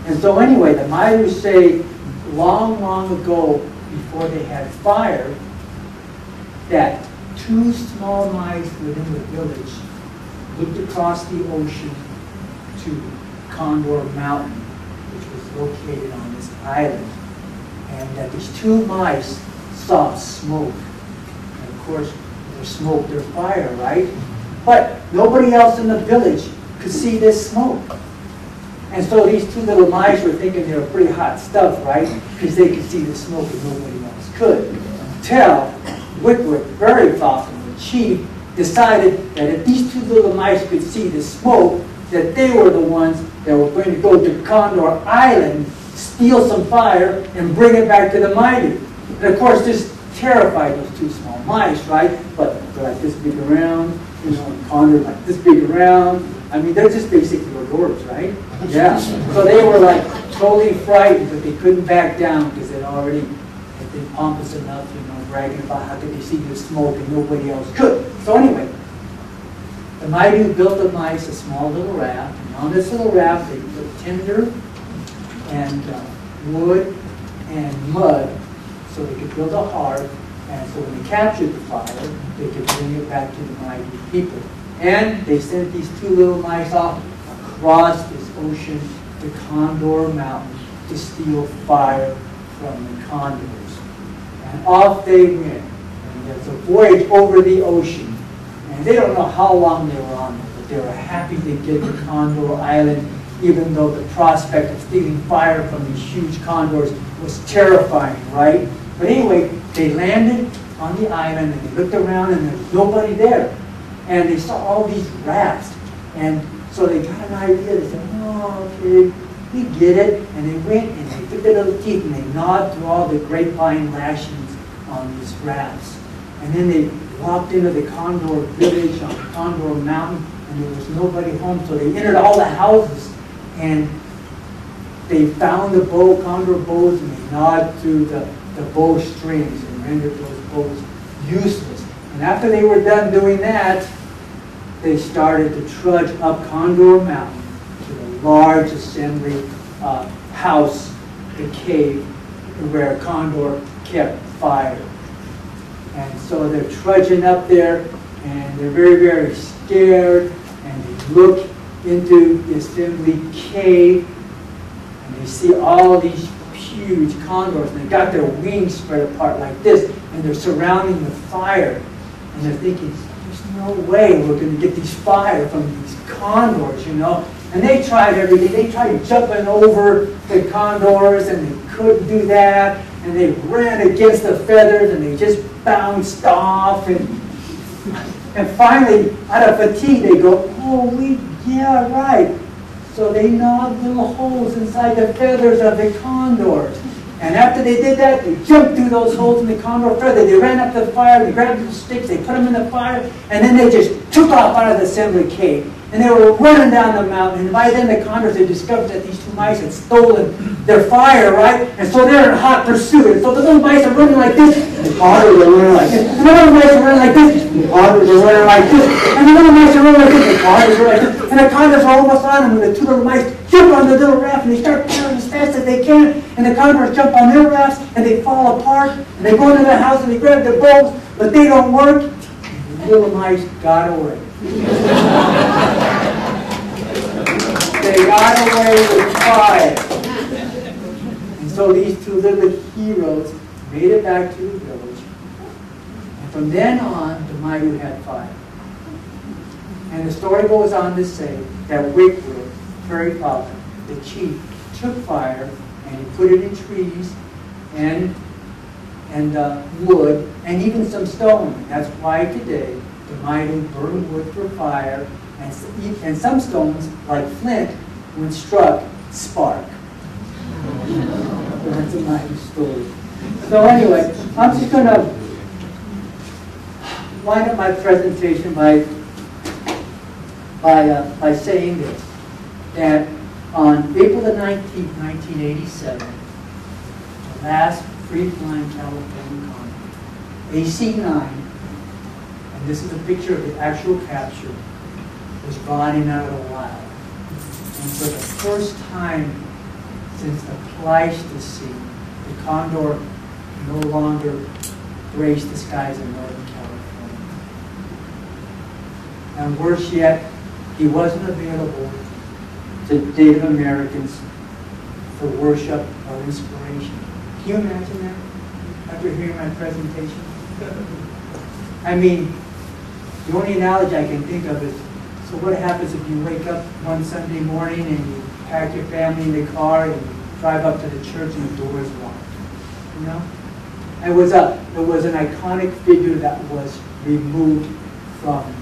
And so anyway, the Maidu say long, long ago, before they had fire, that two small mice within the village looked across the ocean to Condor Mountain, which was located on this island, and that these two mice saw smoke. And of course, there's smoke, there's fire, right? But nobody else in the village could see this smoke. And so these two little mice were thinking they were pretty hot stuff, right? Because they could see the smoke and nobody else could. Until Wickwood, very thoughtful, the chief, decided that if these two little mice could see the smoke, that they were the ones that were going to go to Condor Island, steal some fire, and bring it back to the Maidu. And of course, this terrified those two small mice, right? But they're like this big around, you know, and Condor like this big around. I mean, they're just basically adorbs, right? Yeah. So they were like totally frightened, but they couldn't back down because they'd already had been pompous enough, you know, bragging about how could they see the smoke and nobody else could. So anyway, the Maidu built the mice a small little raft, and on this little raft they put tinder and wood and mud so they could build a hearth, and so when they captured the fire, they could bring it back to the Maidu people. And they sent these two little mice off across this ocean to Condor Mountain to steal fire from the condors. And off they went. And it's a voyage over the ocean. And they don't know how long they were on it, but they were happy to get to Condor Island, even though the prospect of stealing fire from these huge condors was terrifying, right? But anyway, they landed on the island and they looked around and there was nobody there. And they saw all these rafts. And so they got an idea. They said, oh, okay, we get it. And they went and they took their little teeth and they gnawed through all the grapevine lashings on these rafts. And then they walked into the Condor village on Condor Mountain, and there was nobody home. So they entered all the houses and they found the Condor bows, and they gnawed through the bow strings and rendered those bows useless. And after they were done doing that, they started to trudge up Condor Mountain to the large assembly house, the cave, where Condor kept fire. And so they're trudging up there, and they're very, very scared, and they look into the assembly cave, and they see all these huge condors, and they got their wings spread apart like this, and they're surrounding the fire, and they're thinking, there's no way we're going to get these fire from these condors, you know. And they tried everything. They tried jumping over the condors, and they couldn't do that, and they ran against the feathers, and they just bounced off, and finally, out of fatigue, they go, yeah, right. So they gnawed little holes inside the feathers of the condors. And after they did that, they jumped through those holes in the condor feather. They ran up to the fire, they grabbed the sticks, they put them in the fire, and then they just took off out of the assembly cave. And they were running down the mountain, and by then the condors had discovered that these two mice had stolen their fire, right? And so they're in hot pursuit. And so the little mice are running like this, and the condors are running like this. And the little mice are running like this, and the condors are running like this. And the little mice are running like this, and the condors are like this. And the condors are almost on them, and the two little mice jump on the little raft, and they start pulling as fast as they can. And the condors jump on their rafts, and they fall apart. And they go into the house, and they grab their bows, but they don't work. And the little mice got away. They got away with fire. And so these two little heroes made it back to the village. And from then on, the Maidu had fire. And the story goes on to say that Wickwood, very often, the chief, took fire and he put it in trees and wood and even some stone. That's why today the Maidu burn wood for fire, and some stones, like flint, when struck, spark. That's a Maidu story. So anyway, I'm just going to wind up my presentation by saying this, that on April the 19th, 1987, the last free-flying California Condor, AC-9, and this is a picture of the actual capture, was gliding out of the wild. And for the first time since the Pleistocene, the condor no longer graced the skies of Northern California. And worse yet, he wasn't available to Native Americans for worship or inspiration. Can you imagine that after hearing my presentation? I mean, the only analogy I can think of is, so what happens if you wake up one Sunday morning and you pack your family in the car and you drive up to the church and the door is locked? You know? It was an iconic figure that was removed from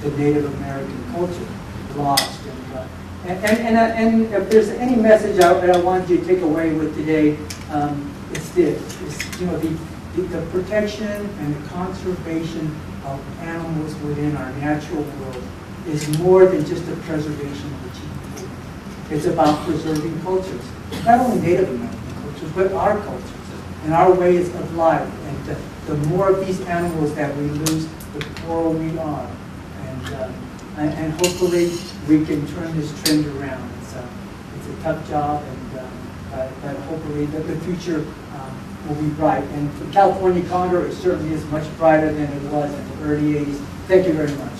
the Native American culture, lost. And if there's any message that I wanted you to take away with today, it's this: it's, you know, the protection and the conservation of animals within our natural world is more than just the preservation of the gene pool. It's about preserving cultures, not only Native American cultures, but our cultures and our ways of life. And the more of these animals that we lose, the poorer we are. And hopefully we can turn this trend around. It's a tough job, but hopefully the future will be bright. And for California Condor, it certainly is much brighter than it was in the early 80s. Thank you very much.